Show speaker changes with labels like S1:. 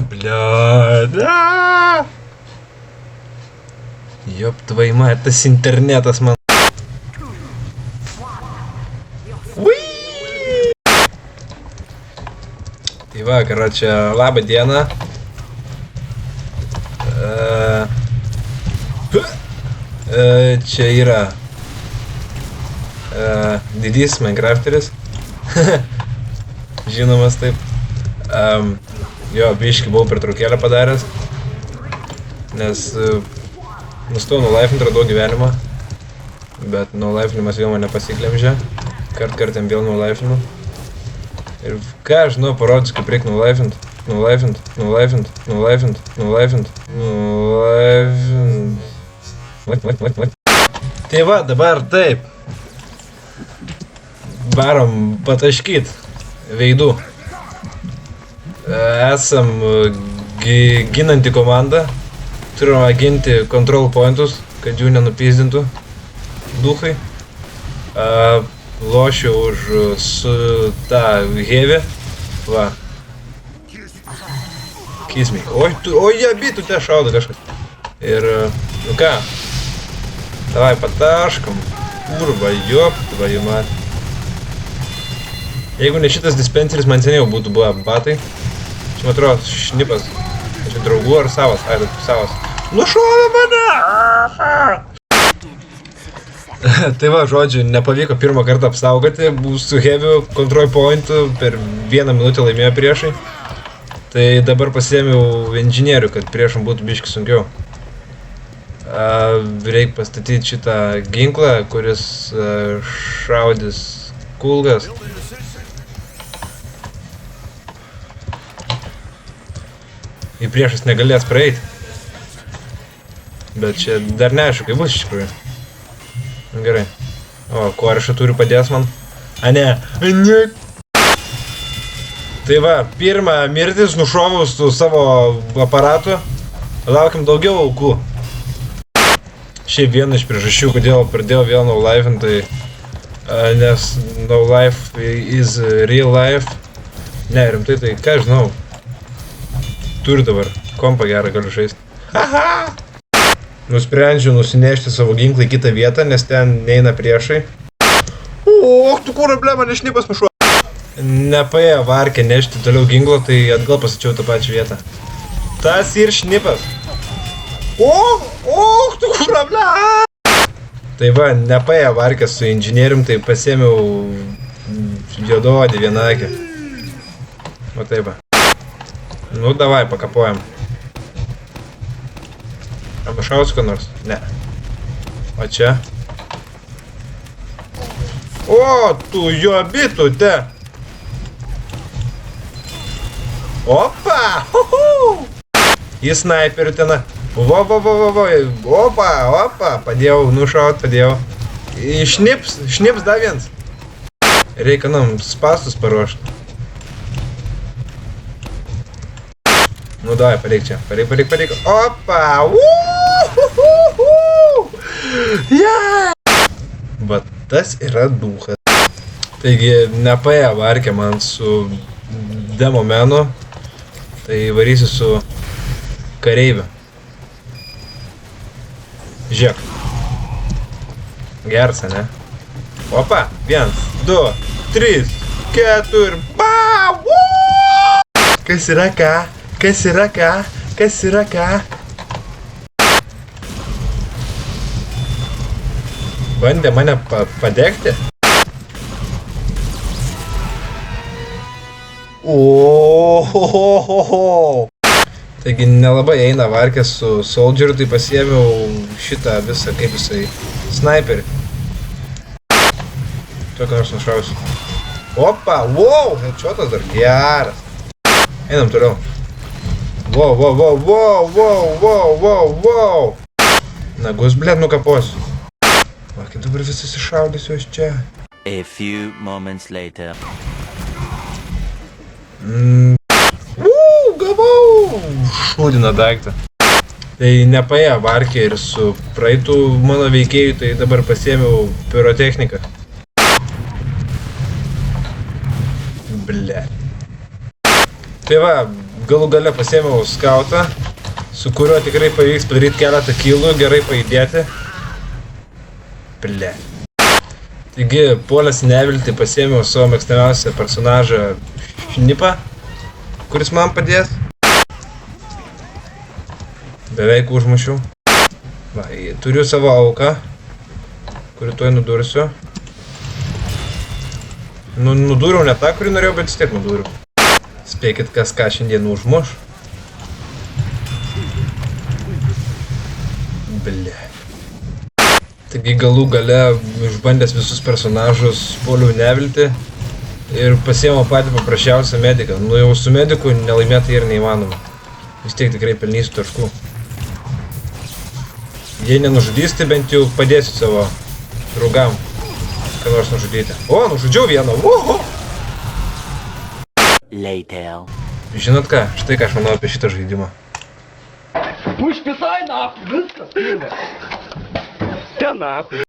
S1: Блядь. Ёб твою мать, tas internetas man. Tai va, karočią, labą dieną. Čia yra didys Minecrafteris. Žinomas taip. Jo, biškį buvau pertraukėlę padaręs. Nes nustojau nulaifinti, radau gyvenimą. Bet nulaifinimas vėl mane pasiklemžė. Kartkartėm vėl nulaifinu. Ir ką aš žinau, parodys, kaip reikia nulaifint. Tai va, dabar taip. Varom pataškyt veidų. Esam ginanti komanda. Turime ginti control pointus, kad jų nenupizdintų duchai. Lošiu už su tą heavy. Va. Kiss me. Oi, bitų te šaudo kažkas. Ir, nu ką. Davai pataškom. Kurva, jop, tvaju mat. Jeigu ne šitas dispenseris, man seniau būtų buvę batai. Čia, man atrodo, šnipas. Čia draugų ar savas? Ai, savas. Nušovė mane! Tai va, žodžiu, nepavyko pirmą kartą apsaugoti, su heavy control pointu per 1 minutę laimėjo priešai. Tai dabar pasiėmiau inžinierių, kad priešam būtų biški sunkiau. Reikia pastatyti šitą ginklą, kuris šaudys kulkas. Ir priešas negalės praeiti. Bet čia dar neaišku, kaip bus iš tikrųjų. Gerai. O, korišą turi padės man. A, ne. Ne. Tai va, pirmą mirtis nušovau su savo aparatu. Laukiam daugiau aukų. Šiaip viena iš priežasčių, kodėl pradėjau vėl no life, tai nes no life is real life. Ne, rimtai, tai ką žinau. Turiu dabar. Kompą gerą galiu žaisti. Haha! Nusprendžiu nusinešti savo ginklą į kitą vietą, nes ten neina priešai. O, tu kur problema, nešnipas mašuo. Nepaėjo varkė nešti toliau ginklo, tai atgal pasačiau tą pačią vietą. Tas ir šnipas. O, tu kur problema. Tai va, nepaėjo varkė su inžinierium, tai pasėmiau juodaodį vienakį. O taip va. Nu, davai, pakapojam. Arba šausiu ką nors? Ne. O čia? O, tu jo bitų te! Opa! Į snaiperių ten. Opa! Padėjau, nušaut, padėjau. Šnips da viens. Reikia nam spastus paruošti. Nu davai, pareik čia. Pareik. Opa! Yeah! Va tas yra duchas. Taigi nepaėjo varkė man su demomenu. Tai varysiu su kareiviu. Žiūrėk. Geras, ne? Opa! 1, 2, 3, 4. Kas yra ką? Kas yra ką? Bandė mane padegti? Ohohoho. Taigi nelabai eina varkės su soldieriu, tai pasiėmiau šitą visą, kaip jisai, sniperį. Tokį nors nušausiu. Opa, wow, headshotas dar geras. Einam toliau. Wow. Nagus, blėt, nukaposiu. Va, kaip dabar visas iššaudysiu aš čia.
S2: A few moments later.
S1: Gavau! Šūdina daiktą. Tai nepaėjo varkė ir su praeitų mano veikėjų, tai dabar pasiėmiau pirotechniką. Blėt. Tai va, galų gale pasėmiau skautą, su kuriuo tikrai pavyks padaryti keletą kilų, gerai pajudėti. Ble. Taigi, puolęs nevilti, pasėmiau savo mėgstamiausią personažą Šnipą, kuris man padės. Beveik užmušiau. Va, turiu savo auką, kurį tuoj nudursiu. Nudūriau ne tą, kurį norėjau, bet vis tiek nudūriau. Spėkit, kas ką šiandien užmuš. Ble. Taigi galų gale išbandęs visus personažus puoliau nevilti ir pasiėmiau patį paprasčiausią mediką. Nu jau su mediku nelaimėti ir neįmanoma. Vis tiek tikrai pelnysiu taškų. Jei nenužudys, tai bent jau padėsiu savo draugam ką nors nužudyti. O, nužudžiau vieną. Oho!
S2: Later.
S1: Žinot ką? Štai ką aš manau apie šitą žaidimą.
S3: Пусть писай нахуй, viskas. Te nahui.